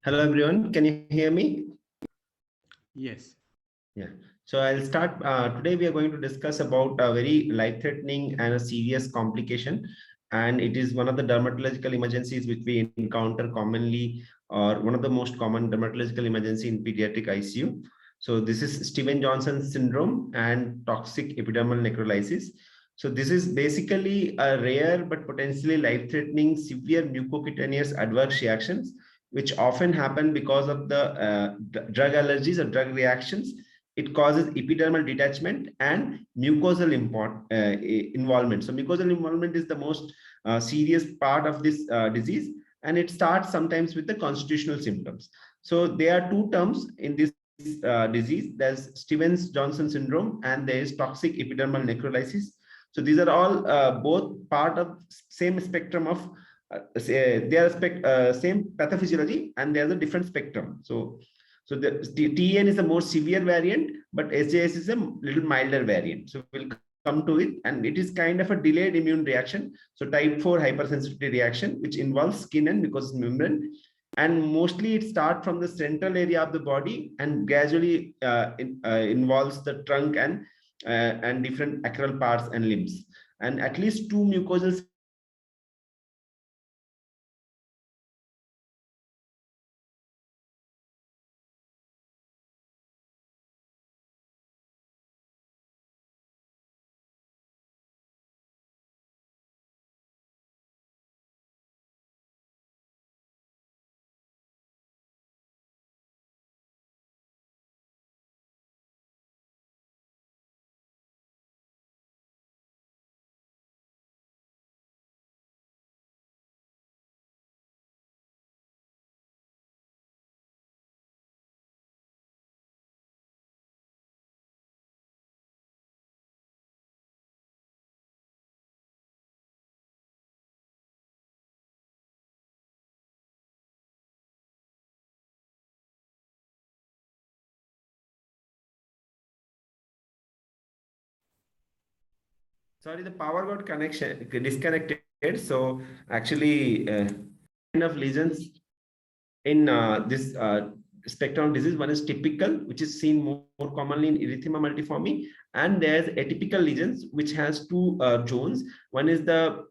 Hello everyone, can you hear me? Yes. Yeah. So I'll start. Today we are going to discuss about a very life-threatening and a serious complication, and it is one of the dermatological emergencies which we encounter commonly, or one of the most common dermatological emergency in pediatric ICU. So this is Stevens-Johnson syndrome and toxic epidermal necrolysis. So this is basically a rare but potentially life-threatening severe mucocutaneous adverse reactions, which often happen because of the drug allergies or drug reactions. It causes epidermal detachment and mucosal involvement. So mucosal involvement is the most serious part of this disease, and it starts sometimes with the constitutional symptoms. So there are two terms in this disease. There's Stevens-Johnson syndrome and there is toxic epidermal necrolysis. So these are all both part of same spectrum of they are same pathophysiology, and there's a different spectrum. So the TN is the more severe variant, but SJS is a little milder variant. So we'll come to it, and it is kind of a delayed immune reaction. So type 4 hypersensitivity reaction, which involves skin and mucous membrane. And mostly it starts from the central area of the body and gradually involves the trunk and different acral parts and limbs. And at least two mucosal sorry, the power got connection disconnected. So actually, kind of lesions in this spectrum of disease. One is typical, which is seen more commonly in erythema multiforme, and there's atypical lesions, which has two zones. One is the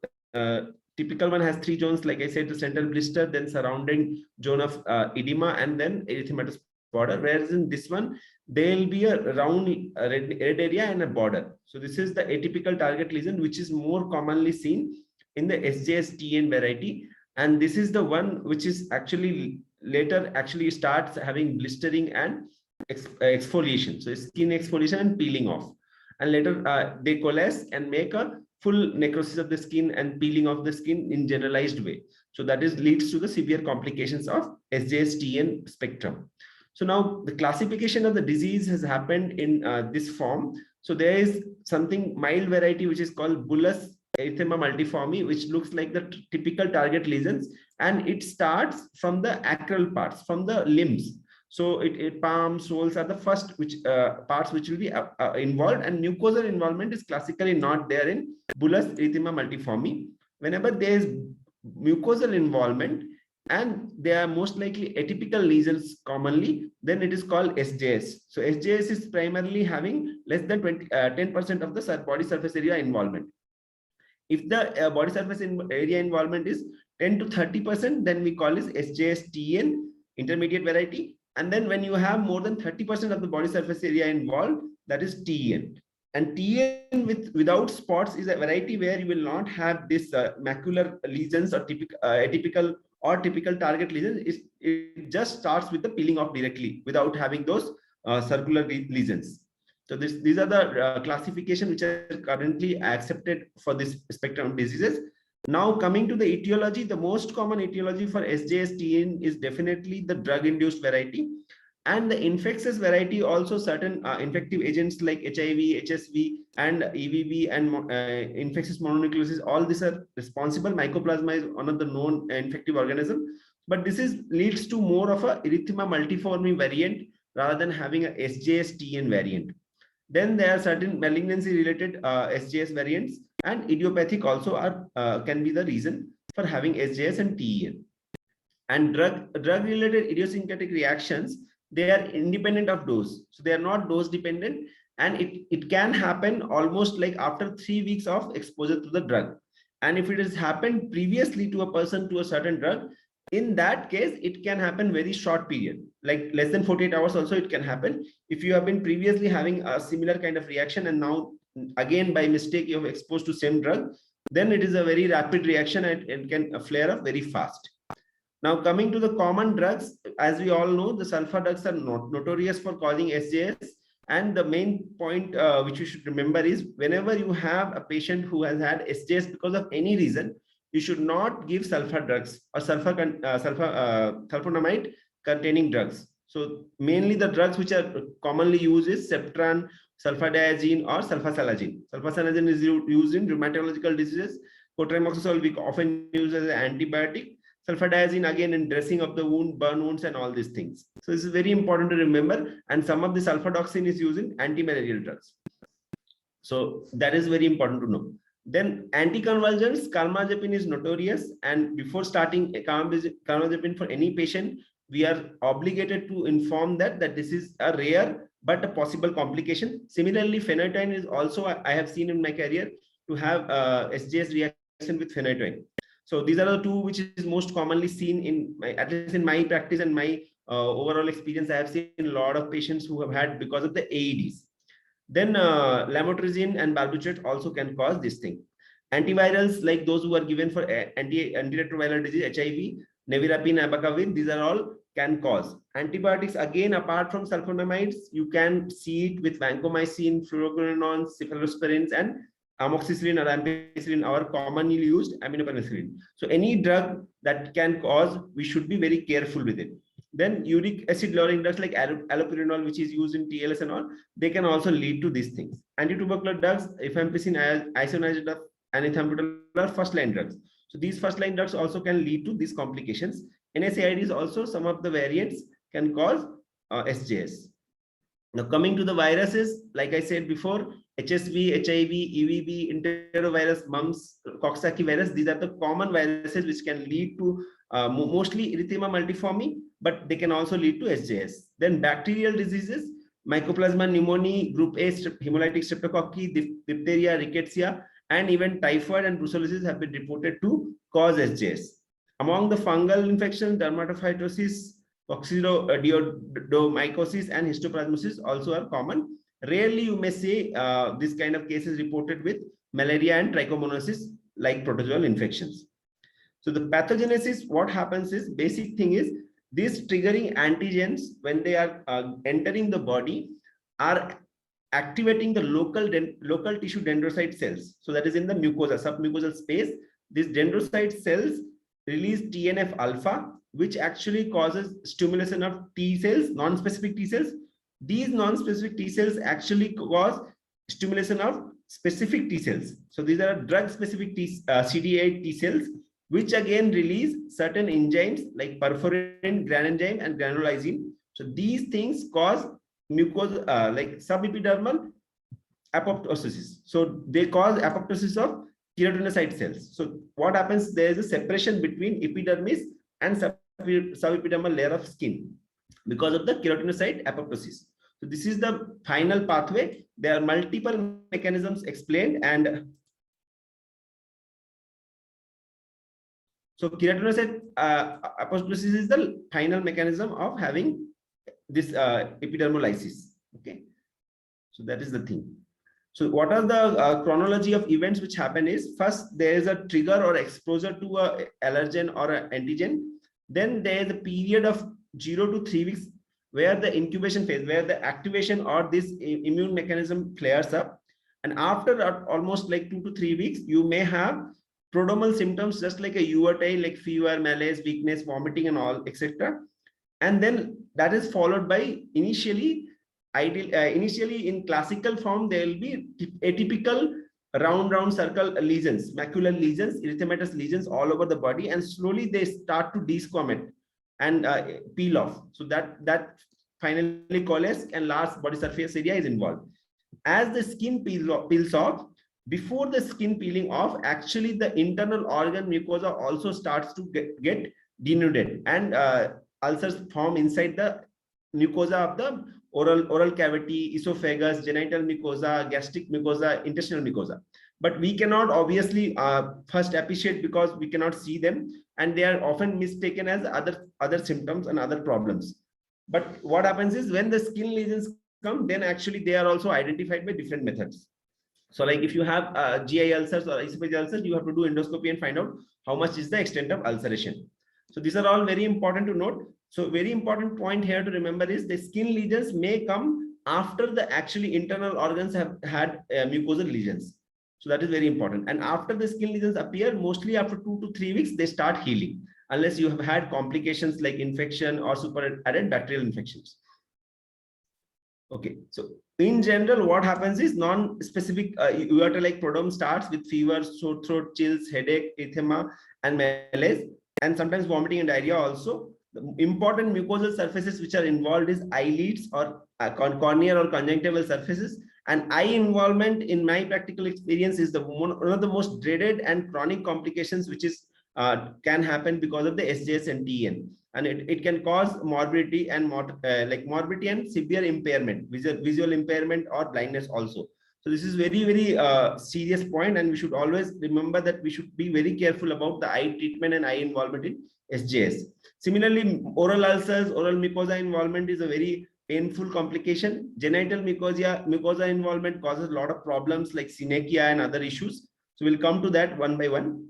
typical one has three zones, like I said, the central blister, then surrounding zone of edema, and then erythematous border. Whereas in this one, there will be a round red area and a border. So this is the atypical target lesion, which is more commonly seen in the SJS-TN variety. And this is the one which is actually later actually starts having blistering and exfoliation. So skin exfoliation and peeling off. And later they coalesce and make a full necrosis of the skin and peeling of the skin in generalized way. So that is leads to the severe complications of SJS-TN spectrum. So now the classification of the disease has happened in this form. So there is something mild variety which is called bullous erythema multiforme, which looks like the typical target lesions, and it starts from the acral parts, from the limbs. So palms, soles are the first which parts which will be involved, and mucosal involvement is classically not there in bullous erythema multiforme. Whenever there is mucosal involvement and they are most likely atypical lesions commonly, then it is called SJS. So SJS is primarily having less than 10% of the body surface area involvement. If the body surface area involvement is 10 to 30%, then we call this SJS-TN intermediate variety. And then when you have more than 30% of the body surface area involved, that is TN. And TN without spots is a variety where you will not have this macular lesions or atypical or typical target lesions. It just starts with the peeling off directly without having those circular lesions. So these are the classification which are currently accepted for this spectrum of diseases. Now coming to the etiology, the most common etiology for SJS-TN is definitely the drug-induced variety. And the infectious variety, also certain infective agents like HIV, HSV, and EBV, and infectious mononucleosis, all these are responsible. Mycoplasma is one of the known infective organisms, but this leads to more of a erythema multiforme variant rather than having a SJS-TN variant. Then there are certain malignancy related SJS variants, and idiopathic also are can be the reason for having SJS and TEN. And drug related idiosyncratic reactions, they are independent of dose, so they are not dose dependent, and it can happen almost like after 3 weeks of exposure to the drug. And if it has happened previously to a person to a certain drug, in that case it can happen very short period, like less than 48 hours also it can happen. If you have been previously having a similar kind of reaction and now again by mistake you have exposed to same drug, then it is a very rapid reaction and it can flare up very fast. Now coming to the common drugs, as we all know, the sulfur drugs are notorious for causing SJS. And the main point which you should remember is whenever you have a patient who has had SJS because of any reason, you should not give sulfur drugs or sulfonamide containing drugs. So mainly the drugs which are commonly used is Septran, sulfadiazine or sulfasalazine. Sulfasalazine is used in rheumatological diseases. Cotrimoxazole we often use as an antibiotic. Sulfadiazine again in dressing of the wound, burn wounds and all these things. So this is very important to remember. And some of the sulfadoxine is used in anti-malarial drugs. So that is very important to know. Then anticonvulsants, carbamazepine is notorious. And before starting carbamazepine for any patient, we are obligated to inform that this is a rare but a possible complication. Similarly, phenytoin is also, I have seen in my career to have SJS reaction with phenytoin. So these are the two which is most commonly seen in my, at least in my practice and my overall experience. I have seen a lot of patients who have had because of the AEDs. Then lamotrigine and barbiturate also can cause this thing. Antivirals like those who are given for antiretroviral disease, HIV, nevirapine, abacavir, these are all can cause. Antibiotics, again, apart from sulfonamides, you can see it with vancomycin, fluoroquinolones, cephalosporins, and amoxicillin or ampicillin, our commonly used aminopenicillin. So any drug that can cause, we should be very careful with it. Then uric acid lowering drugs like allopurinol, which is used in TLS and all, they can also lead to these things. Antitubercular drugs, rifampicin, isoniazid, and ethambutol are first-line drugs. So these first-line drugs also can lead to these complications. NSAIDs also, some of the variants can cause SJS. Now coming to the viruses, like I said before, HSV, HIV, EVB, enterovirus, mumps, Coxsackie virus, these are the common viruses which can lead to mostly erythema multiforme, but they can also lead to SJS. Then bacterial diseases, Mycoplasma pneumoniae, group A hemolytic streptococci, diphtheria, rickettsia, and even typhoid and brucellosis have been reported to cause SJS. Among the fungal infections, dermatophytosis, coccidioidomycosis, and histoplasmosis also are common. Rarely you may say this kind of cases reported with malaria and trichomonosis like protozoal infections. So the pathogenesis, what happens is, basic thing is, these triggering antigens, when they are entering the body, are activating the local tissue dendrocyte cells. So that is in the mucosa, submucosal space. These dendrocyte cells release TNF alpha, which actually causes stimulation of T cells, non-specific T cells. These non-specific T cells actually cause stimulation of specific T cells. So these are drug-specific CD8 T cells, which again release certain enzymes like perforin, granenzyme, and granulysin. So these things cause mucosa, like subepidermal apoptosis. So they cause apoptosis of keratinocyte cells. So what happens? There is a separation between epidermis and subepidermal layer of skin because of the keratinocyte apoptosis. So this is the final pathway. There are multiple mechanisms explained, and so keratinocyte apoptosis is the final mechanism of having this epidermolysis. Okay, so that is the thing. So what are the chronology of events which happen is, first there is a trigger or exposure to a allergen or an antigen. Then there is a period of 0 to 3 weeks where the incubation phase, where the activation or this immune mechanism flares up. And after almost like 2 to 3 weeks, you may have prodromal symptoms just like a UAT, like fever, malaise, weakness, vomiting and all, etc. And then that is followed by initially in classical form, there will be atypical round circle lesions, macular lesions, erythematous lesions all over the body, and slowly they start to desquamate and peel off. So that finally coalesce and large body surface area is involved. As the skin peels off, before the skin peeling off, actually the internal organ mucosa also starts to get denuded, and ulcers form inside the mucosa of the oral cavity, esophagus, genital mucosa, gastric mucosa, intestinal mucosa. But we cannot obviously first appreciate because we cannot see them, and they are often mistaken as other symptoms and other problems. But what happens is when the skin lesions come, then actually they are also identified by different methods. So like if you have GI ulcers or esophageal ulcers, you have to do endoscopy and find out how much is the extent of ulceration. So these are all very important to note. So very important point here to remember is the skin lesions may come after the actually internal organs have had mucosal lesions. So that is very important. And after the skin lesions appear, mostly after 2 to 3 weeks, they start healing, unless you have had complications like infection or superadded bacterial infections. Okay, so in general, what happens is non-specific like prodrome starts with fever, sore throat, chills, headache, erythema, and malaise, and sometimes vomiting and diarrhea also. The important mucosal surfaces which are involved is eyelids or corneal or conjunctival surfaces. And eye involvement, in my practical experience, is one of the most dreaded and chronic complications which is can happen because of the SJS and TN. And it can cause morbidity and morbidity and severe impairment, visual impairment or blindness also. So this is very, very serious point, and we should always remember that we should be very careful about the eye treatment and eye involvement in SJS. Similarly, oral ulcers, oral mucosa involvement is a very painful complication. Genital mucosa involvement causes a lot of problems like synechia and other issues. So we'll come to that one by one.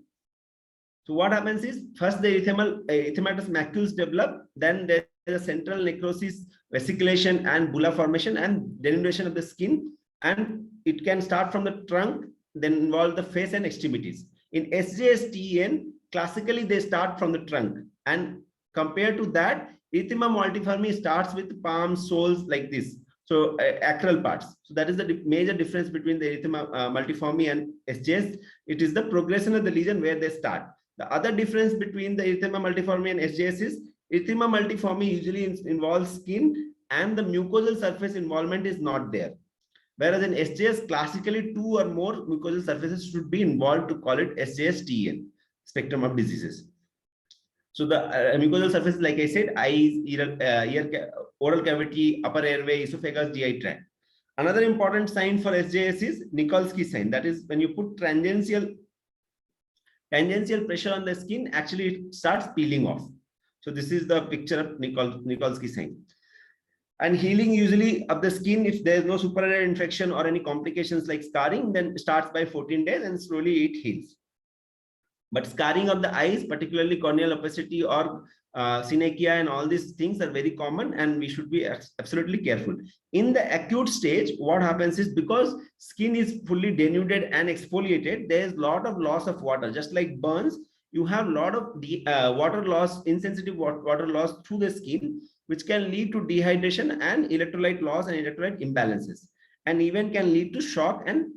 So what happens is first the erythematous macules develop, then there is a central necrosis, vesiculation, and bulla formation and denudation of the skin, and it can start from the trunk, then involve the face and extremities. In SJS-TN, classically they start from the trunk, and compared to that, erythema multiforme starts with palms, soles like this. So acral parts. So that is the major difference between the erythema multiforme and SJS. It is the progression of the lesion where they start. The other difference between the erythema multiforme and SJS is erythema multiforme usually involves skin and the mucosal surface involvement is not there. Whereas in SJS, classically 2 or more mucosal surfaces should be involved to call it SJS-TN, spectrum of diseases. So the mucosal surface, like I said, eyes, ear, oral cavity, upper airway, esophagus, GI tract. Another important sign for SJS is Nikolsky sign. That is when you put tangential pressure on the skin, actually it starts peeling off. So this is the picture of Nikolsky sign. And healing usually of the skin, if there is no superadded infection or any complications like scarring, then starts by 14 days and slowly it heals. But scarring of the eyes, particularly corneal opacity or synechia and all these things are very common, and we should be absolutely careful. In the acute stage, what happens is because skin is fully denuded and exfoliated, there is a lot of loss of water. Just like burns, you have a lot of water loss, insensitive water loss through the skin, which can lead to dehydration and electrolyte loss and electrolyte imbalances, and even can lead to shock. And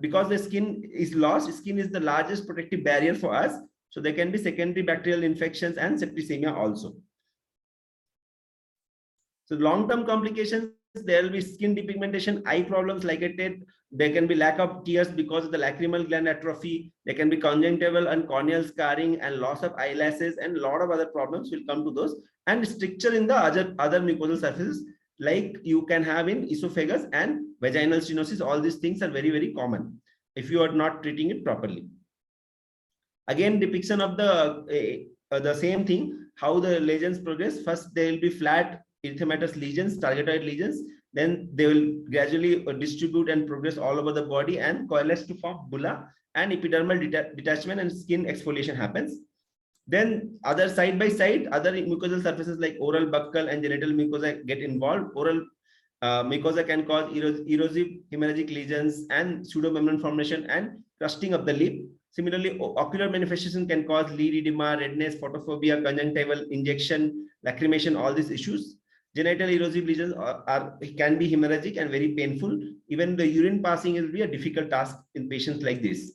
because the skin is lost, skin is the largest protective barrier for us. So there can be secondary bacterial infections and septicemia also. So long-term complications, there will be skin depigmentation, eye problems like I said. There can be lack of tears because of the lacrimal gland atrophy. There can be conjunctival and corneal scarring and loss of eyelashes, and a lot of other problems will come to those. And stricture in the other mucosal surfaces, like you can have in esophagus and vaginal stenosis. All these things are very, very common if you are not treating it properly. Again, depiction of the same thing, how the lesions progress. First, there will be flat erythematous lesions, targetoid lesions. Then they will gradually distribute and progress all over the body and coalesce to form bulla, and epidermal detachment and skin exfoliation happens. Then other side by side, other mucosal surfaces like oral buccal and genital mucosa get involved. Oral mucosa can cause erosive hemorrhagic lesions and pseudomembrane formation and crusting of the lip. Similarly, ocular manifestation can cause lid edema, redness, photophobia, conjunctival injection, lacrimation, all these issues. Genital erosive lesions can be hemorrhagic and very painful. Even the urine passing will be a difficult task in patients like this.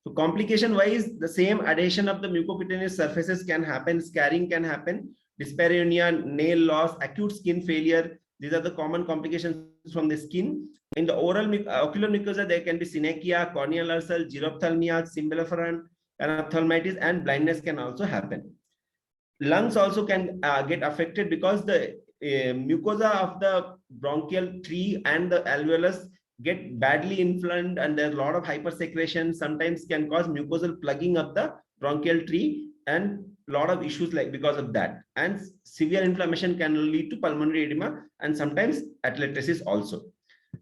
So complication wise, the same adhesion of the mucocutaneous surfaces can happen, scarring can happen, dyspareunia, nail loss, acute skin failure. These are the common complications from the skin. In the ocular mucosa, there can be synechia, corneal ulcer, xerophthalmia, symblepharon, Ophthalmitis and blindness can also happen. Lungs also can get affected because the mucosa of the bronchial tree and the alveolus get badly inflamed, and there's a lot of hypersecretion sometimes can cause mucosal plugging of the bronchial tree, and a lot of issues like because of that. And severe inflammation can lead to pulmonary edema and sometimes atelectasis also.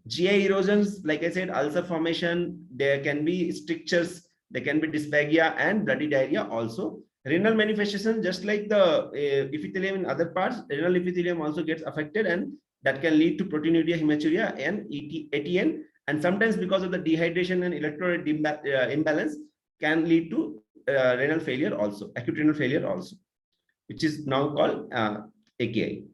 GI erosions, like I said, ulcer formation, there can be strictures, there can be dysphagia and bloody diarrhea also. Renal manifestation, just like the epithelium in other parts, renal epithelium also gets affected, and that can lead to proteinuria, hematuria, and ATN. And sometimes because of the dehydration and electrolyte imbalance, can lead to renal failure also, acute renal failure also, which is now called AKI.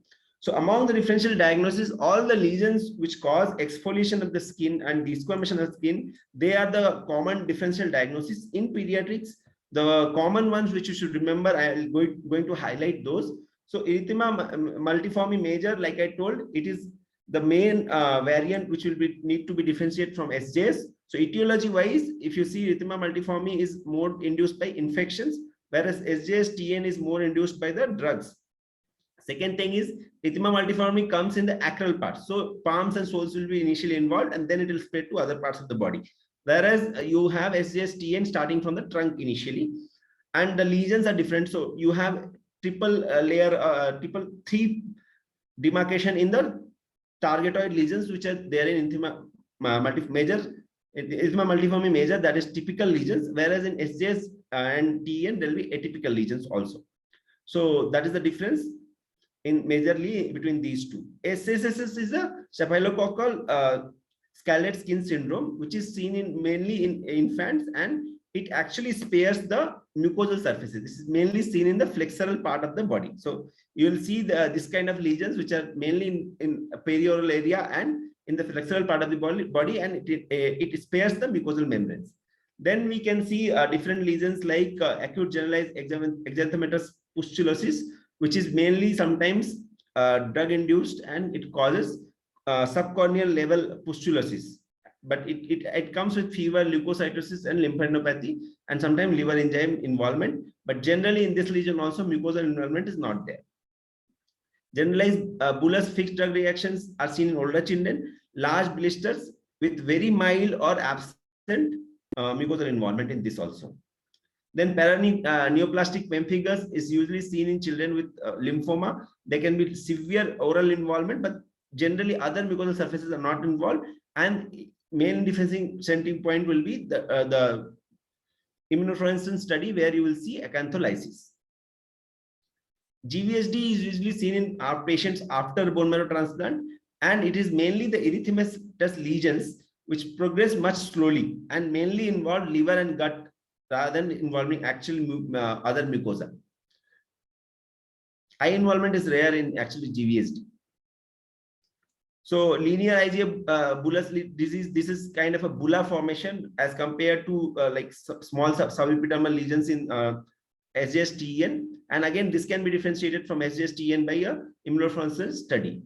So among the differential diagnosis, all the lesions which cause exfoliation of the skin and desquamation of the skin, they are the common differential diagnosis in pediatrics. The common ones which you should remember, I am going to highlight those. So erythema multiforme major, like I told, it is the main variant which will need to be differentiated from SJS. So etiology wise, if you see, erythema multiforme is more induced by infections, whereas SJS TN is more induced by the drugs. Second thing is, erythema multiforme comes in the acral part. So palms and soles will be initially involved, and then it will spread to other parts of the body. Whereas you have SJS TN starting from the trunk initially, and the lesions are different. So you have triple triple three demarcation in the targetoid lesions, which are there in erythema multiforme major, that is typical lesions, whereas in SJS and TN there will be atypical lesions also. So that is the difference in majorly between these two. SSS is a staphylococcal scalded skin syndrome, which is seen in mainly in infants, and it actually spares the mucosal surfaces. This is mainly seen in the flexural part of the body. So you will see this kind of lesions which are mainly in perioral area and in the flexural part of the body, and it spares the mucosal membranes. Then we can see different lesions like acute generalized exanthematous pustulosis, which is mainly sometimes drug induced, and it causes subcorneal level pustulosis, but it comes with fever, leukocytosis, and lymphadenopathy, and sometimes liver enzyme involvement. But generally in this lesion also mucosal involvement is not there. Generalized bullous fixed drug reactions are seen in older children. Large blisters with very mild or absent mucosal involvement in this also. Then paraneoplastic pemphigus is usually seen in children with lymphoma. There can be severe oral involvement, but generally other mucosal surfaces are not involved. And main differentiating point will be the immunofluorescence study, where you will see acantholysis. GVHD is usually seen in our patients after bone marrow transplant, and it is mainly the erythematous lesions which progress much slowly and mainly involve liver and gut rather than involving actually other mucosa. Eye involvement is rare in actually GVHD. So linear IgA bullous disease, this is kind of a bulla formation as compared to like small subepidermal lesions in SJS TN. And again, this can be differentiated from SJS TN by a immunofluorescence study.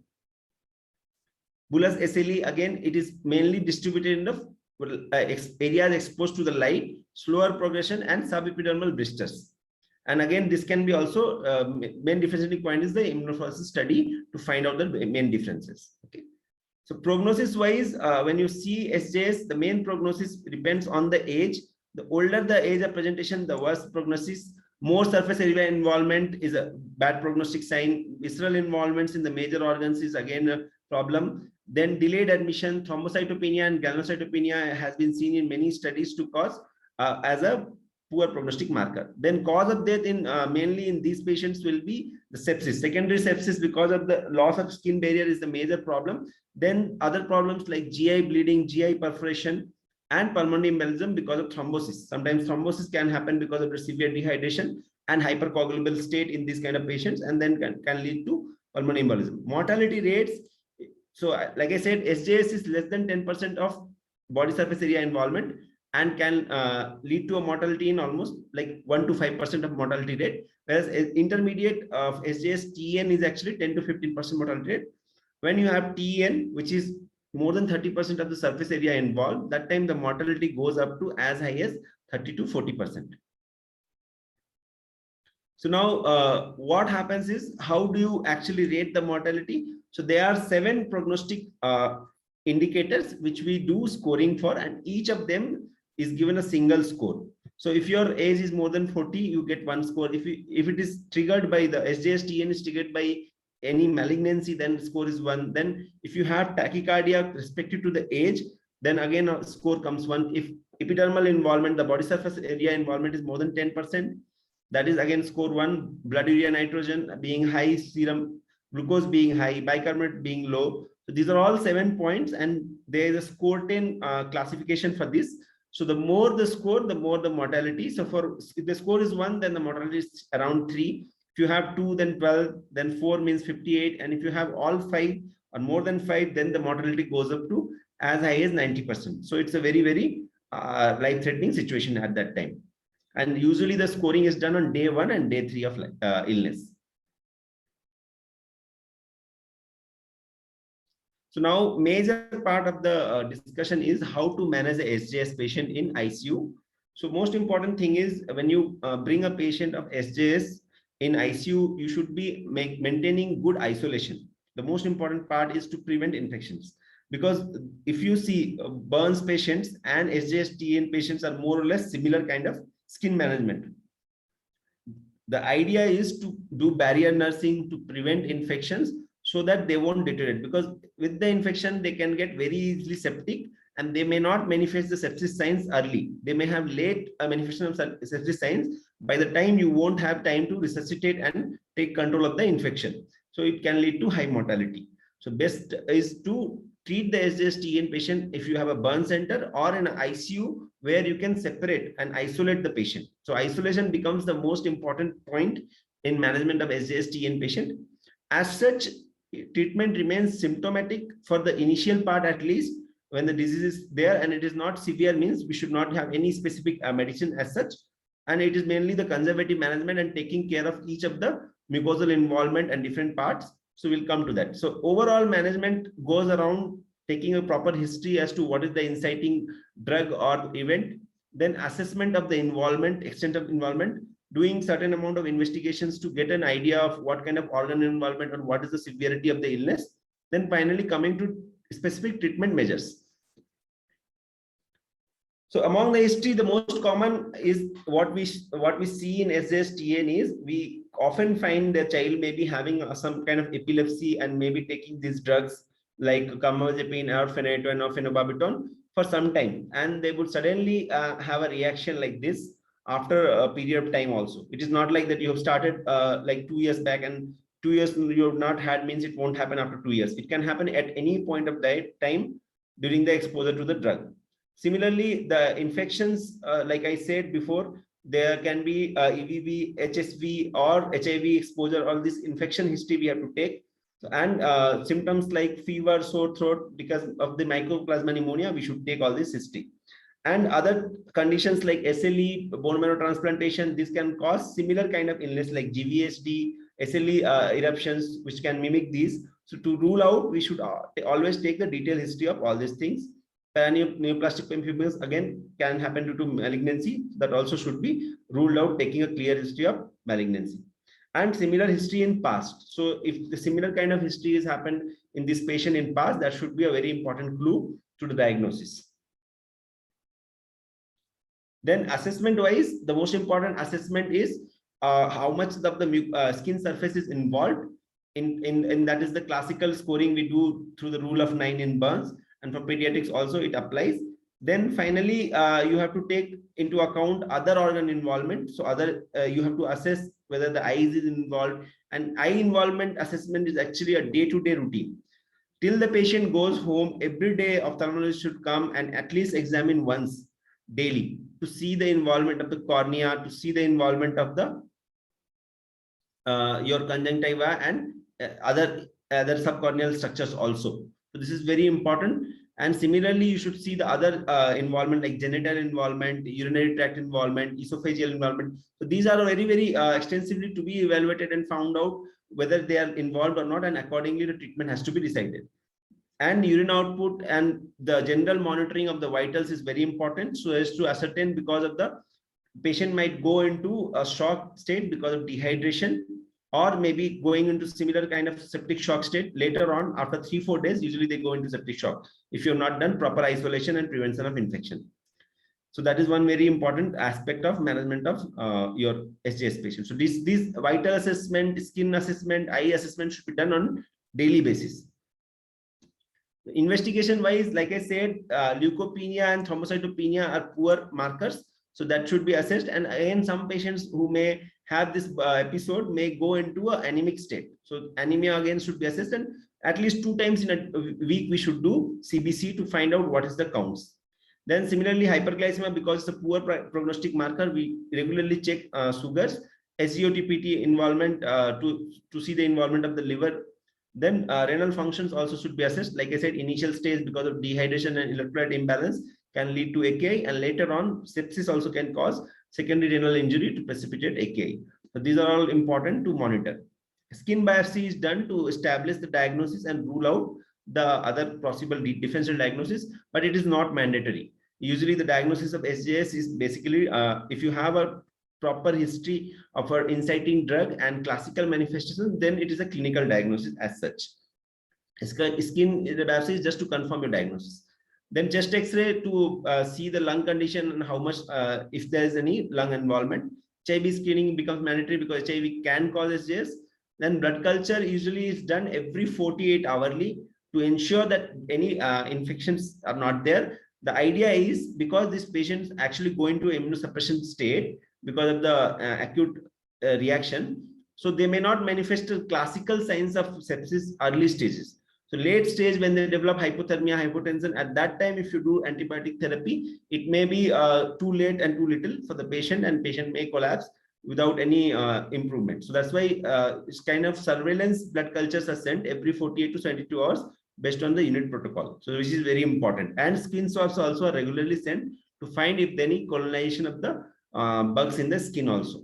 Bullous SLE, again, it is mainly distributed in the areas exposed to the light, slower progression, and subepidermal blisters. And again, this can be also main differentiating point is the immunofluorescence study to find out the main differences. Okay. So prognosis wise, when you see SJS, the main prognosis depends on the age. The older the age of presentation, the worse prognosis. More surface area involvement is a bad prognostic sign. Visceral involvements in the major organs is again a problem. Then delayed admission, thrombocytopenia and granulocytopenia has been seen in many studies to cause as a poor prognostic marker. Then cause of death in mainly in these patients will be the sepsis. Secondary sepsis because of the loss of skin barrier is the major problem. Then other problems like GI bleeding, GI perforation, and pulmonary embolism because of thrombosis. Sometimes thrombosis can happen because of the severe dehydration and hypercoagulable state in these kind of patients, and then can lead to pulmonary embolism. Mortality rates. So like I said, SJS is less than 10% of body surface area involvement and can lead to a mortality in almost like 1 to 5% of mortality rate, whereas intermediate of SJS TN is actually 10 to 15% mortality rate. When you have TN, which is more than 30% of the surface area involved, that time the mortality goes up to as high as 30 to 40%. So now what happens is, how do you actually rate the mortality? So there are 7 prognostic indicators which we do scoring for, and each of them is given a single score. So if your age is more than 40, you get 1 score. If it is triggered by the SJS-TN is triggered by any malignancy, then score is 1. Then if you have tachycardia respective to the age, then again a score comes 1. If epidermal involvement, the body surface area involvement is more than 10%, that is again score 1. Blood urea nitrogen being high, serum glucose being high, bicarbonate being low. So these are all 7 points, and there is a score 10 classification for this. So the more the score, the more the mortality. So if the score is 1, then the mortality is around 3. If you have 2, then 12, then 4 means 58. And if you have all 5 or more than 5, then the mortality goes up to as high as 90%. So it's a very, very life-threatening situation at that time. And usually the scoring is done on day 1 and day 3 of illness. So now major part of the discussion is how to manage a SJS patient in ICU. So most important thing is, when you bring a patient of SJS in ICU, you should be maintaining good isolation. The most important part is to prevent infections, because if you see burns patients and SJS-TN patients are more or less similar kind of skin management. The idea is to do barrier nursing to prevent infections so that they won't deteriorate, because with the infection they can get very easily septic, and they may not manifest the sepsis signs early. They may have late manifestation of sepsis signs. By the time, you won't have time to resuscitate and take control of the infection. So it can lead to high mortality. So best is to treat the SJS-TN patient if you have a burn center or in an ICU where you can separate and isolate the patient. So isolation becomes the most important point in management of SJS-TN patient. As such, treatment remains symptomatic for the initial part, at least when the disease is there and it is not severe, means we should not have any specific medicine as such. And it is mainly the conservative management and taking care of each of the mucosal involvement and different parts. So we'll come to that. So overall management goes around taking a proper history as to what is the inciting drug or event, then assessment of the involvement, extent of involvement, doing certain amount of investigations to get an idea of what kind of organ involvement or what is the severity of the illness, then finally coming to specific treatment measures. So among the history, the most common is what we see in SJS-TN is, we often find the child may be having some kind of epilepsy and maybe taking these drugs like carbamazepine or phenytoin or phenobarbital for some time, and they would suddenly have a reaction like this after a period of time also. It is not like that you have started like 2 years back and 2 years you have not had, means it won't happen after 2 years. It can happen at any point of that time during the exposure to the drug. Similarly, the infections, like I said before, there can be EBV, HSV or HIV exposure. All this infection history we have to take. And symptoms like fever, sore throat because of the mycoplasma pneumonia, we should take all this history. And other conditions like SLE, bone marrow transplantation, this can cause similar kind of illness like GVHD, SLE eruptions, which can mimic these. So to rule out, we should always take the detailed history of all these things. Neoplastic pemphigus again can happen due to malignancy, that also should be ruled out, taking a clear history of malignancy. And similar history in past. So if the similar kind of history has happened in this patient in past, that should be a very important clue to the diagnosis. Then assessment wise, the most important assessment is how much of the skin surface is involved in that is the classical scoring we do through the rule of 9 in burns, and for pediatrics also it applies. Then finally you have to take into account other organ involvement. So you have to assess whether the eyes is involved, and eye involvement assessment is actually a day-to-day routine. Till the patient goes home, every day ophthalmologist should come and at least examine once daily to see the involvement of the cornea, to see the involvement of the your conjunctiva and other subcorneal structures also. So this is very important. And similarly, you should see the other involvement like genital involvement, urinary tract involvement, esophageal involvement. So these are very, very extensively to be evaluated and found out whether they are involved or not, and accordingly the treatment has to be decided. And urine output and the general monitoring of the vitals is very important, so as to ascertain, because of the patient might go into a shock state because of dehydration, or maybe going into similar kind of septic shock state later on. After 3-4 days, usually they go into septic shock if you've not done proper isolation and prevention of infection. So that is one very important aspect of management of your SJS patient. So these vital assessment, skin assessment, eye assessment should be done on daily basis. Investigation wise, like I said, leukopenia and thrombocytopenia are poor markers, so that should be assessed. And again, some patients who may have this episode may go into an anemic state, so anemia again should be assessed, and at least 2 times in a week we should do CBC to find out what is the counts. Then similarly, hyperglycemia, because it's a poor prognostic marker, we regularly check sugars, SGOT-PT involvement to see the involvement of the liver. Then renal functions also should be assessed. Like I said, initial stage because of dehydration and electrolyte imbalance can lead to AKI, and later on sepsis also can cause secondary renal injury to precipitate AKI. So these are all important to monitor. Skin biopsy is done to establish the diagnosis and rule out the other possible differential diagnosis, but it is not mandatory. Usually the diagnosis of SJS is basically if you have a proper history of our inciting drug and classical manifestation, then it is a clinical diagnosis as such. Skin biopsy is just to confirm your diagnosis. Then chest X-ray to see the lung condition and how much, if there is any lung involvement. HIV screening becomes mandatory because HIV can cause SJS. Then blood culture usually is done every 48 hourly to ensure that any infections are not there. The idea is because these patients actually go into immunosuppression state because of the acute reaction, so they may not manifest classical signs of sepsis early stages. So late stage, when they develop hypothermia, hypotension, at that time, if you do antibiotic therapy, it may be too late and too little for the patient, and patient may collapse without any improvement. So that's why it's kind of surveillance blood cultures are sent every 48 to 72 hours based on the unit protocol. So which is very important. And skin swabs also are regularly sent to find if any colonization of the bugs in the skin also.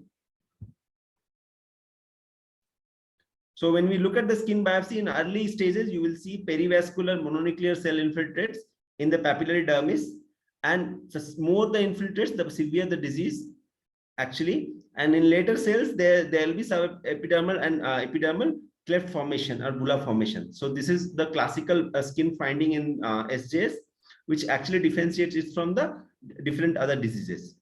So when we look at the skin biopsy in early stages, you will see perivascular mononuclear cell infiltrates in the papillary dermis, and the more the infiltrates, the severe the disease actually. And in later cells, there will be some epidermal and epidermal cleft formation or bulla formation. So this is the classical skin finding in SJS, which actually differentiates it from the different other diseases.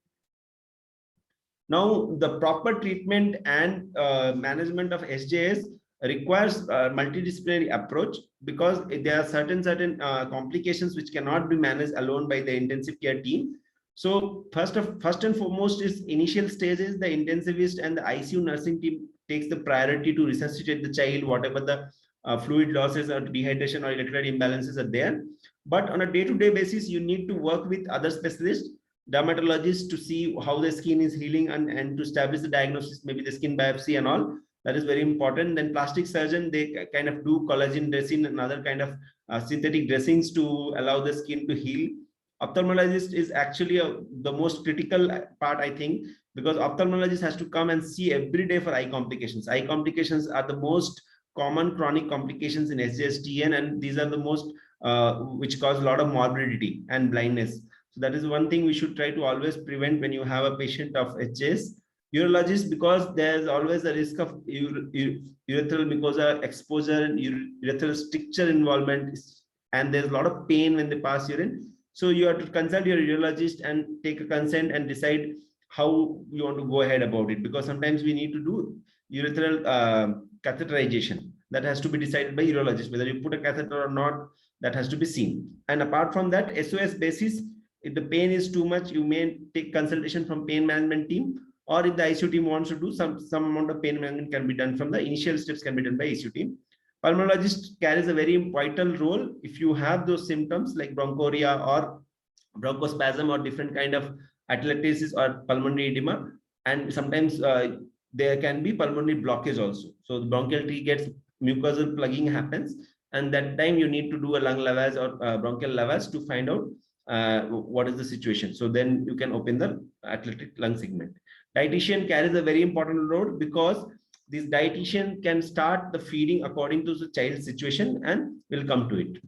Now, the proper treatment and management of SJS requires a multidisciplinary approach, because there are certain complications which cannot be managed alone by the intensive care team. So first and foremost is initial stages, the intensivist and the ICU nursing team takes the priority to resuscitate the child, whatever the fluid losses or dehydration or electrolyte imbalances are there. But on a day-to-day basis, you need to work with other specialists, dermatologists, to see how the skin is healing and to establish the diagnosis, maybe the skin biopsy and all. That is very important. Then plastic surgeon, they kind of do collagen dressing and other kind of synthetic dressings to allow the skin to heal. Ophthalmologist is actually the most critical part, I think, because ophthalmologist has to come and see every day for eye complications. Eye complications are the most common chronic complications in SJS-TN, and these are the most which cause a lot of morbidity and blindness. So that is one thing we should try to always prevent when you have a patient of SJS. Urologist, because there's always a risk of urethral mucosa exposure and urethral stricture involvement, and there's a lot of pain when they pass urine. So you have to consult your urologist and take a consent and decide how you want to go ahead about it, because sometimes we need to do urethral catheterization. That has to be decided by urologist, whether you put a catheter or not, that has to be seen. And apart from that, SOS basis, if the pain is too much, you may take consultation from pain management team, or if the ICU team wants to do some amount of pain management can be done from the initial steps can be done by ICU team. Pulmonologist carries a very vital role. If you have those symptoms like bronchoria or bronchospasm or different kind of atelectasis or pulmonary edema, and sometimes there can be pulmonary blockage also. So the bronchial tree gets mucosal plugging happens, and that time you need to do a lung lavage or bronchial lavage to find out what is the situation. So then you can open the athletic lung segment. Dietitian carries a very important role, because this dietitian can start the feeding according to the child's situation, and we'll come to it.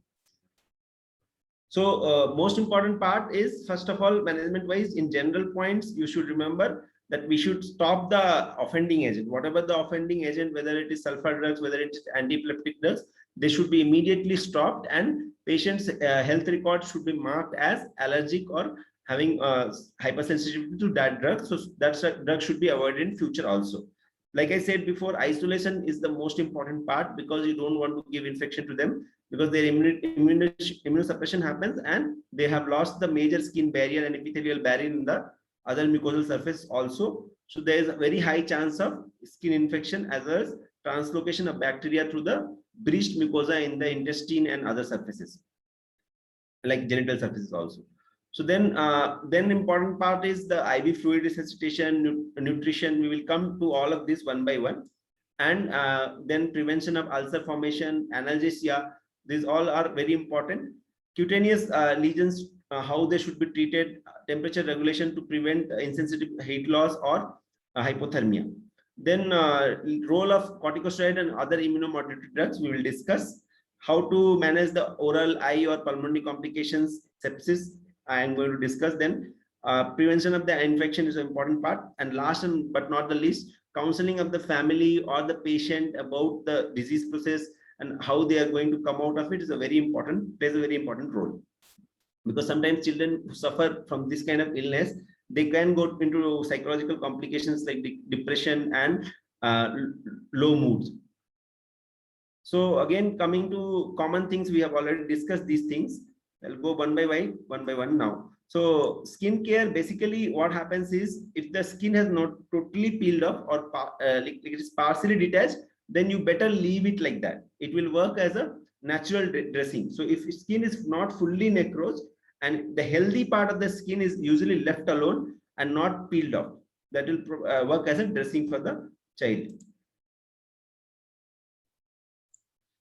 So most important part is, first of all, management wise, in general points, you should remember that we should stop the offending agent, whatever the offending agent, whether it is sulfur drugs, whether it is antiepileptic drugs, they should be immediately stopped, and patients' health record should be marked as allergic or having hypersensitivity to that drug. So that drug should be avoided in future also. Like I said before, isolation is the most important part, because you don't want to give infection to them, because their immunosuppression happens and they have lost the major skin barrier and epithelial barrier in the other mucosal surface also. So there is a very high chance of skin infection as well as translocation of bacteria through the breached mucosa in the intestine and other surfaces, like genital surfaces also. So then important part is the IV fluid resuscitation, nutrition. We will come to all of this one by one. And then prevention of ulcer formation, analgesia, these all are very important. Cutaneous lesions, how they should be treated, temperature regulation to prevent insensitive heat loss or hypothermia. Then role of corticosteroid and other immunomodulatory drugs we will discuss. How to manage the oral, eye or pulmonary complications, sepsis, I am going to discuss. Then prevention of the infection is an important part. And last but not the least, counseling of the family or the patient about the disease process and how they are going to come out of it is a very important, plays a very important role. Because sometimes children who suffer from this kind of illness, they can go into psychological complications like depression and low moods. So again, coming to common things, we have already discussed these things. I'll go one by one now. So skincare, basically what happens is, if the skin has not totally peeled off or like it is partially detached, then you better leave it like that. It will work as a natural dressing. So if skin is not fully necrosed and the healthy part of the skin is usually left alone and not peeled off, that will work as a dressing for the child.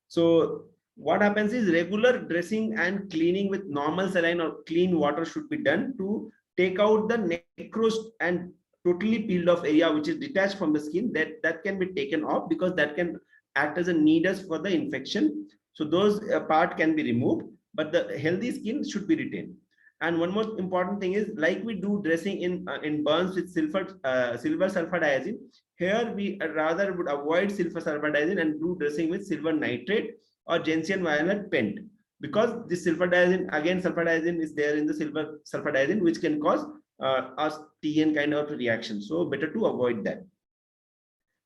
So what happens is, regular dressing and cleaning with normal saline or clean water should be done to take out the necrosed and totally peeled off area which is detached from the skin. That can be taken off, because that can act as a nidus for the infection. So those part can be removed, but the healthy skin should be retained. And one more important thing is, like we do dressing in burns with silver sulfadiazine, here we rather would avoid silver sulfadiazine and do dressing with silver nitrate or gentian violet pent, because this sulfadiazine, again sulfadiazine is there in the silver sulfadiazine, which can cause a TN kind of reaction. So better to avoid that.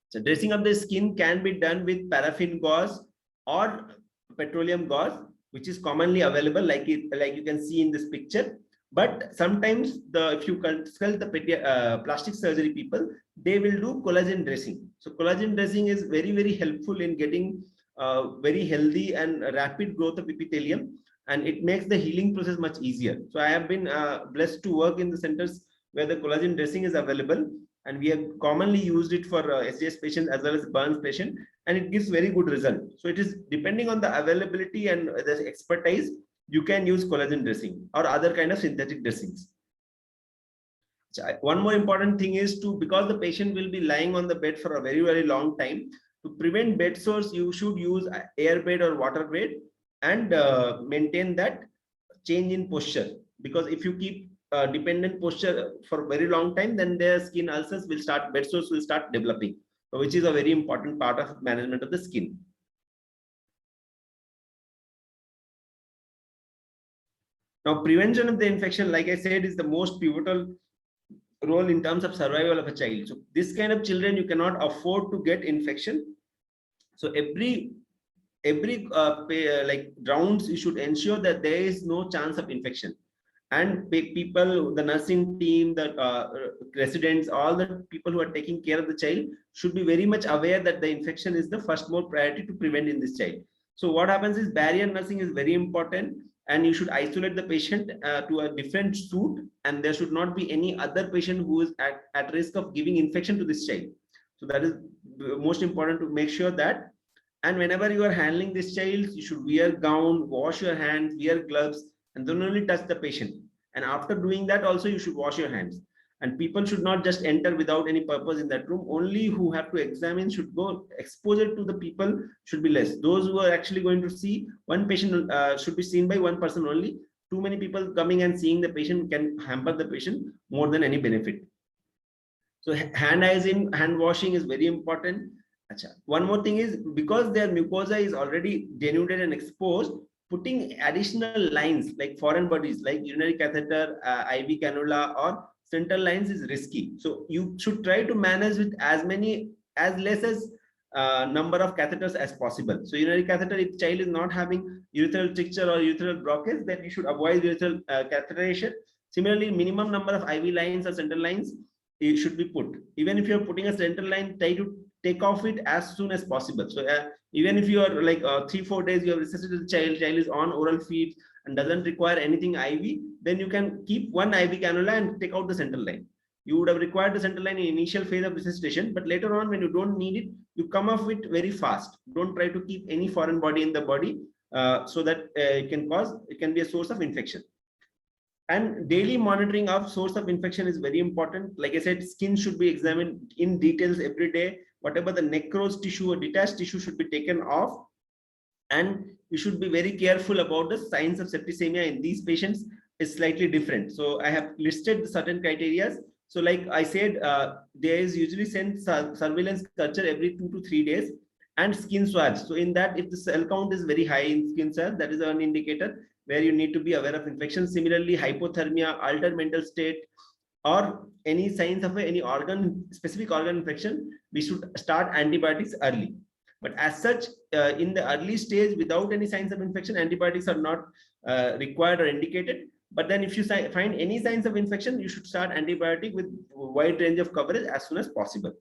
So dressing of the skin can be done with paraffin gauze or petroleum gauze, which is commonly available, like you can see in this picture. But sometimes if you consult the plastic surgery people, they will do collagen dressing. So collagen dressing is very, very helpful in getting very healthy and rapid growth of epithelium, and it makes the healing process much easier. So I have been blessed to work in the centers where the collagen dressing is available, and we have commonly used it for SJS patients as well as burns patient, and it gives very good result. So it is depending on the availability and the expertise, you can use collagen dressing or other kind of synthetic dressings. One more important thing is because the patient will be lying on the bed for a very, very long time, to prevent bed sores, you should use air bed or water bed and maintain that change in posture. Because if you keep dependent posture for a very long time, then their skin ulcers will start, bed sores will start developing, which is a very important part of management of the skin. Now, prevention of the infection, like I said, is the most pivotal role in terms of survival of a child. So this kind of children, you cannot afford to get infection. So every like rounds, you should ensure that there is no chance of infection. And people, the nursing team, the residents, all the people who are taking care of the child should be very much aware that the infection is the first more priority to prevent in this child. So what happens is, barrier nursing is very important, and you should isolate the patient to a different suite, and there should not be any other patient who is at risk of giving infection to this child. So that is most important, to make sure that. And whenever you are handling this child, you should wear gown, wash your hands, wear gloves, and don't only touch the patient. And after doing that also, you should wash your hands. And people should not just enter without any purpose in that room. Only who have to examine should go. Exposure to the people should be less. Those who are actually going to see one patient should be seen by one person only. too many people coming and seeing the patient can hamper the patient more than any benefit. So hand hygiene, hand washing is very important. Achha. One more thing is, because their mucosa is already denuded and exposed, putting additional lines like foreign bodies like urinary catheter, IV cannula or central lines is risky. So you should try to manage with as less as number of catheters as possible. So urinary catheter, if child is not having urethral stricture or urethral blockage, then you should avoid urethral catheterization. Similarly, minimum number of IV lines or central lines, it should be put. Even if you're putting a central line, try to take off it as soon as possible. So even if you are like 3-4 days you have resuscitated the child is on oral feed and doesn't require anything IV, then you can keep one IV cannula and take out the central line. You would have required the central line in initial phase of resuscitation, but later on when you don't need it, you come off it very fast. Don't try to keep any foreign body in the body so that it can be a source of infection. And daily monitoring of source of infection is very important. Like I said, skin should be examined in details every day. Whatever the necrosed tissue or detached tissue should be taken off. And you should be very careful about the signs of septicemia in these patients is slightly different. So I have listed certain criteria. So like I said, there is usually sent surveillance culture every 2 to 3 days and skin swabs. So in that, if the cell count is very high in skin swabs, that is an indicator where you need to be aware of infection. Similarly, hypothermia, altered mental state, or any signs of any specific organ infection, we should start antibiotics early. But as such, in the early stage, without any signs of infection, antibiotics are not required or indicated. But then if you find any signs of infection, you should start antibiotic with wide range of coverage as soon as possible.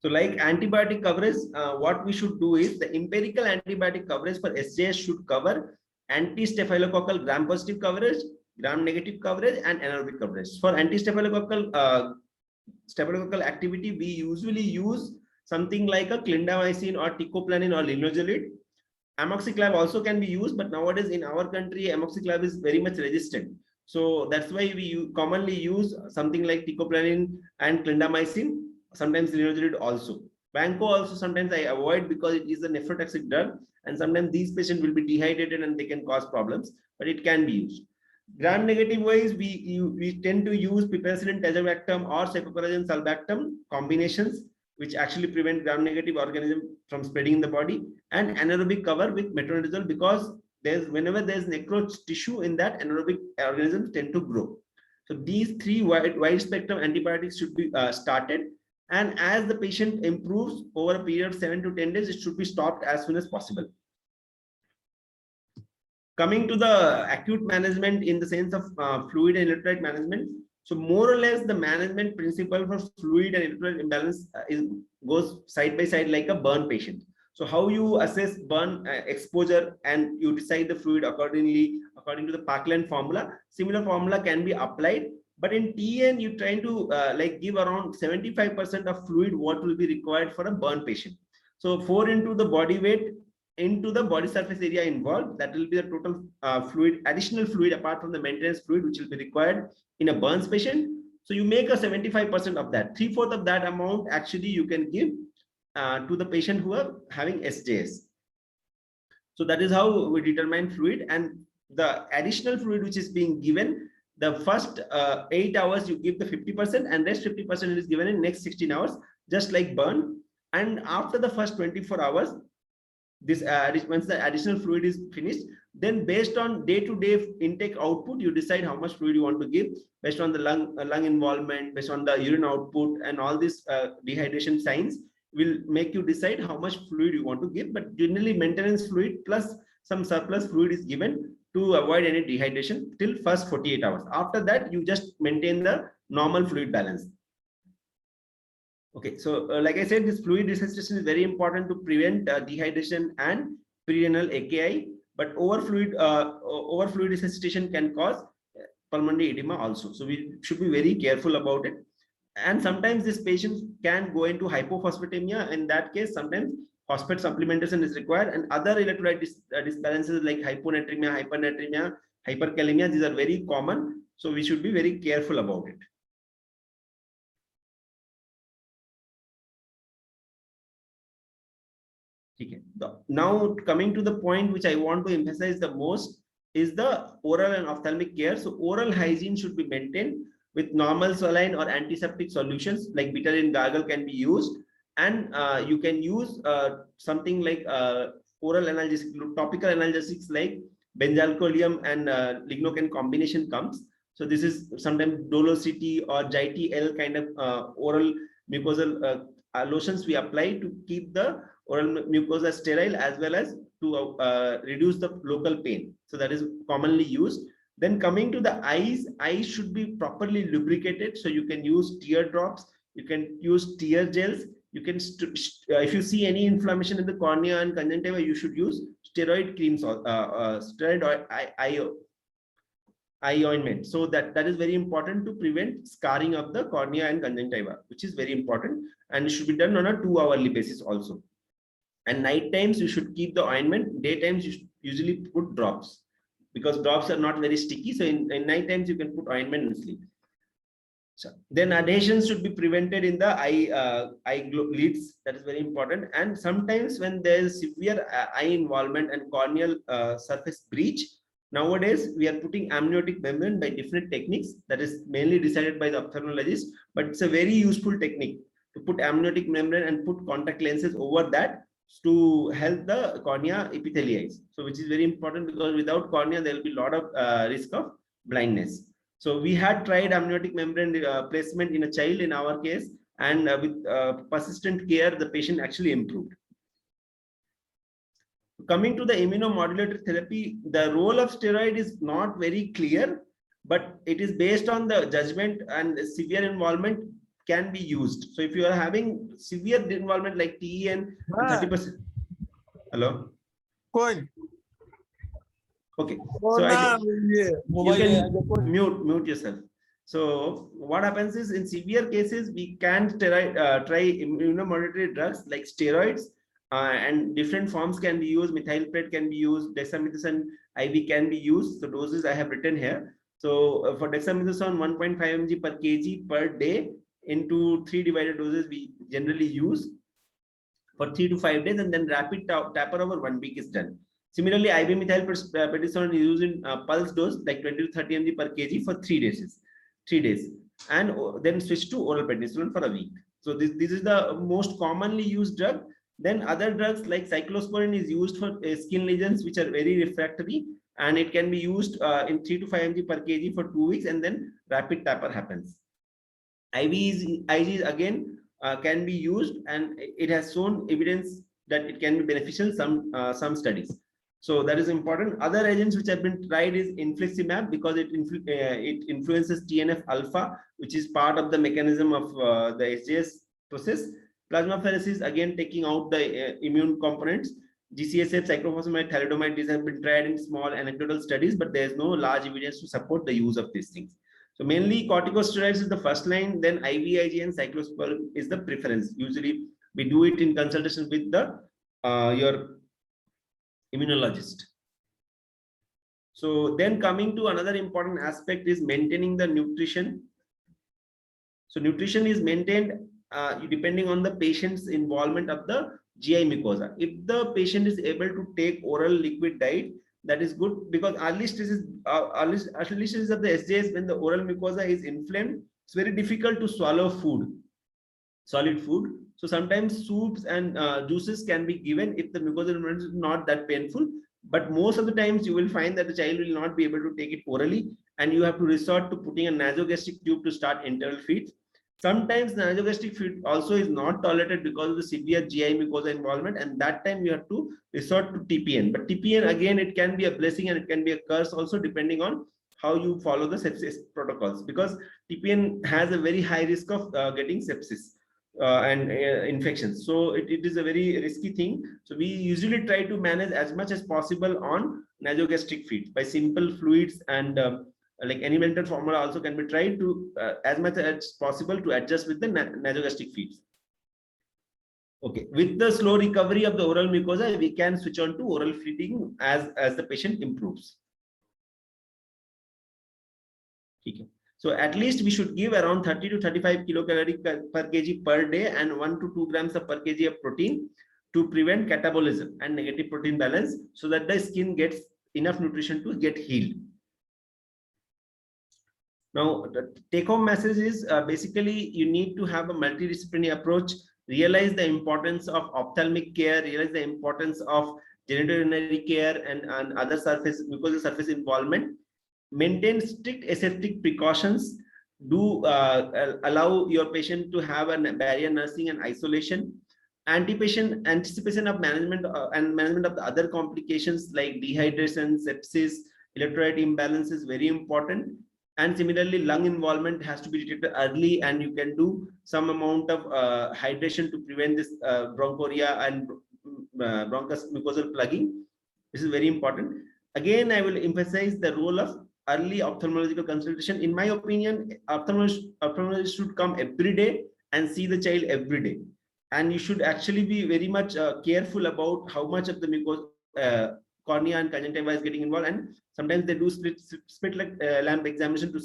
So like antibiotic coverage, what we should do is the empirical antibiotic coverage for SJS should cover anti-staphylococcal gram-positive coverage, gram-negative coverage, and anaerobic coverage. For anti-staphylococcal activity, we usually use something like a clindamycin or ticoplanin or linezolid. Amoxiclav also can be used, but nowadays in our country, amoxiclav is very much resistant. So that's why we commonly use something like ticoplanin and clindamycin, sometimes linezolid also. Vanco also sometimes I avoid because it is a nephrotoxic drug, and sometimes these patients will be dehydrated and they can cause problems, but it can be used. Gram-negative wise, we tend to use piperacillin tazobactam or cefoperazone sulbactam combinations, which actually prevent gram-negative organism from spreading in the body, and anaerobic cover with metronidazole, because whenever there's necrosed tissue in that, anaerobic organisms tend to grow. So these three wide spectrum antibiotics should be started. And as the patient improves over a period of 7 to 10 days, it should be stopped as soon as possible. Coming to the acute management in the sense of fluid and electrolyte management. So more or less the management principle for fluid and electrolyte imbalance goes side by side like a burn patient. So how you assess burn exposure and you decide the fluid accordingly, according to the Parkland formula. Similar formula can be applied. But in TN, you try to like give around 75% of fluid what will be required for a burn patient. So 4 into the body weight into the body surface area involved, that will be the total fluid, additional fluid apart from the maintenance fluid which will be required in a burns patient. So you make a 75% of that. 3/4 of that amount actually you can give to the patient who are having SJS. So that is how we determine fluid, and the additional fluid which is being given, the first 8 hours you give the 50% and rest 50% is given in next 16 hours, just like burn. And after the first 24 hours, this once the additional fluid is finished, then based on day-to-day intake output, you decide how much fluid you want to give based on the lung involvement, based on the urine output, and all these dehydration signs will make you decide how much fluid you want to give. But generally maintenance fluid plus some surplus fluid is given to avoid any dehydration till first 48 hours. After that, you just maintain the normal fluid balance. Okay, so like I said, this fluid resuscitation is very important to prevent dehydration and perirenal AKI. But over fluid resuscitation can cause pulmonary edema also. So we should be very careful about it. And sometimes this patient can go into hypophosphatemia. In that case, sometimes phosphate supplementation is required, and other electrolyte disbalances like hyponatremia, hypernatremia, hyperkalemia, these are very common. So we should be very careful about it. Okay. Now coming to the point which I want to emphasize the most is the oral and ophthalmic care. So oral hygiene should be maintained with normal saline or antiseptic solutions like Betadine gargle can be used, and you can use something like oral analgesic, topical analgesics like benzalkonium and lignocaine combination comes. So this is sometimes Dolocity or Jiti L kind of oral mucosal lotions we apply to keep the oral mucosa sterile as well as to reduce the local pain. So that is commonly used. Then coming to the eyes should be properly lubricated. So you can use tear drops, you can use tear gels, you can if you see any inflammation in the cornea and conjunctiva, you should use steroid creams or steroid eye ointment. So that is very important to prevent scarring of the cornea and conjunctiva, which is very important, and it should be done on a 2-hourly basis also. And night times you should keep the ointment. Daytimes you should usually put drops, because drops are not very sticky. So in night times you can put ointment and sleep. So then adhesions should be prevented in the eye lids. That is very important. And sometimes when there is severe eye involvement and corneal surface breach, nowadays we are putting amniotic membrane by different techniques. That is mainly decided by the ophthalmologist, but it's a very useful technique to put amniotic membrane and put contact lenses over that to help the cornea epitheliais. So which is very important, because without cornea there will be a lot of risk of blindness. So we had tried amniotic membrane placement in a child in our case, and with persistent care the patient actually improved. Coming to the immunomodulatory therapy, the role of steroid is not very clear, but it is based on the judgment, and severe involvement can be used. So if you are having severe involvement like TEN, 30%. Hello. Coin. Okay. So you can mute yourself. So what happens is, in severe cases we can try immunomodulatory drugs like steroids, and different forms can be used. Methylpred can be used, dexamethasone IV can be used. So doses I have written here. So for dexamethasone 1.5 mg per kg per day into 3 divided doses we generally use for 3 to 5 days, and then rapid taper over 1 week is done. Similarly, IV methylprednisolone is used in pulse dose like 20 to 30 mg per kg for 3 days, and then switch to oral prednisolone for a week. So this is the most commonly used drug. Then other drugs like cyclosporin is used for skin lesions which are very refractory, and it can be used in 3 to 5 mg per kg for 2 weeks, and then rapid taper happens. IGs again can be used, and it has shown evidence that it can be beneficial some studies. So that is important. Other agents which have been tried is infliximab, because it influences TNF alpha, which is part of the mechanism of the SJS process. Plasmapheresis, again taking out the immune components. GCSF, cyclophosphamide, thalidomide, these have been tried in small anecdotal studies, but there is no large evidence to support the use of these things. So mainly corticosteroids is the first line, then IVIG and cyclosporin is the preference. Usually we do it in consultation with the your immunologist. So then coming to another important aspect is maintaining the nutrition. So nutrition is maintained depending on the patient's involvement of the GI mucosa. If the patient is able to take oral liquid diet, that is good, because early stages of the SJS, when the oral mucosa is inflamed, it's very difficult to swallow food, solid food. So sometimes soups and juices can be given if the mucosal is not that painful, but most of the times you will find that the child will not be able to take it orally, and you have to resort to putting a nasogastric tube to start enteral feeds. Sometimes nasogastric feed also is not tolerated because of the severe GI mucosa involvement, and that time you have to resort to TPN. But TPN, again, it can be a blessing and it can be a curse also, depending on how you follow the sepsis protocols, because TPN has a very high risk of getting sepsis and infections. So it is a very risky thing. So we usually try to manage as much as possible on nasogastric feeds by simple fluids, and like animal formula also can be tried to as much as possible to adjust with the nasogastric feeds. Okay, with the slow recovery of the oral mucosa, we can switch on to oral feeding as the patient improves. Okay. So at least we should give around 30 to 35 kilocalories per kg per day, and 1 to 2 grams per kg of protein to prevent catabolism and negative protein balance so that the skin gets enough nutrition to get healed. Now, the take-home message is basically you need to have a multidisciplinary approach, realize the importance of ophthalmic care, realize the importance of genitourinary care and other surface mucosal surface involvement, maintain strict aseptic precautions, do allow your patient to have a barrier nursing and isolation, anticipation of management and management of the other complications like dehydration, sepsis, electrolyte imbalance is very important. And similarly, lung involvement has to be detected early, and you can do some amount of hydration to prevent this bronchoria and bronchus mucosal plugging. This is very important. Again, I will emphasize the role of early ophthalmological consultation. In my opinion, ophthalmologist should come every day and see the child every day. And you should actually be very much careful about how much of the mucosal cornea and conjunctiva is getting involved. And sometimes they do split like lamp examination to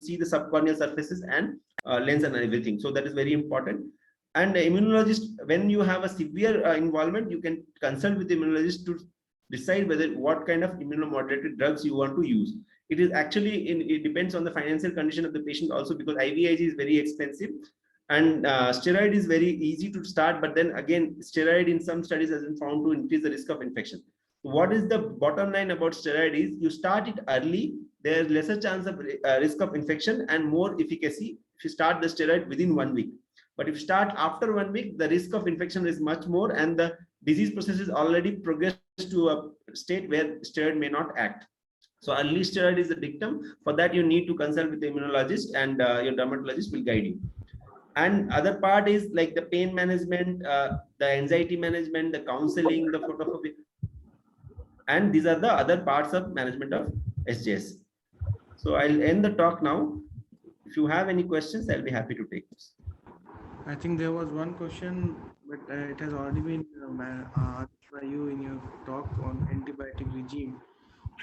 see the subcorneal surfaces and lens and everything. So that is very important. And the immunologist, when you have a severe involvement, you can consult with the immunologist to decide whether what kind of immunomodulated drugs you want to use. It is actually it depends on the financial condition of the patient also, because IVIG is very expensive and steroid is very easy to start, but then again steroid in some studies has been found to increase the risk of infection. What is the bottom line about steroid is you start it early, there is lesser chance of risk of infection and more efficacy if you start the steroid within 1 week. But if you start after 1 week, the risk of infection is much more and the disease process is already progressed to a state where steroid may not act. So early steroid is the dictum. For that you need to consult with the immunologist, and your dermatologist will guide you. And other part is like the pain management, the anxiety management, the counseling, the phototherapy, and these are the other parts of management of SJS. So I'll end the talk now. If you have any questions, I'll be happy to take this. I think there was one question, but it has already been asked by you in your talk on antibiotic regime.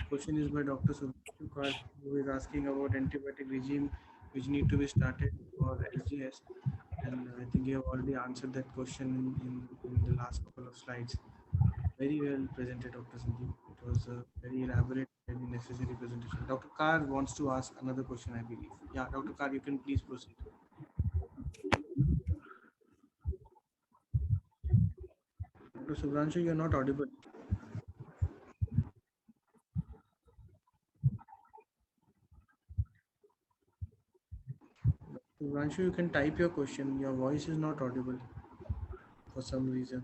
Question is by Dr. Subhanshu Kar, who is asking about antibiotic regime which need to be started for SGS. And I think you have already answered that question in the last couple of slides. Very well presented, Dr. Sanjeev. It was a very elaborate, very necessary presentation. Dr. Kar wants to ask another question, I believe. Yeah, Dr. Kar, you can please proceed. Dr. Subhanshu, you're not audible. Subhanshu, you can type your question. Your voice is not audible for some reason.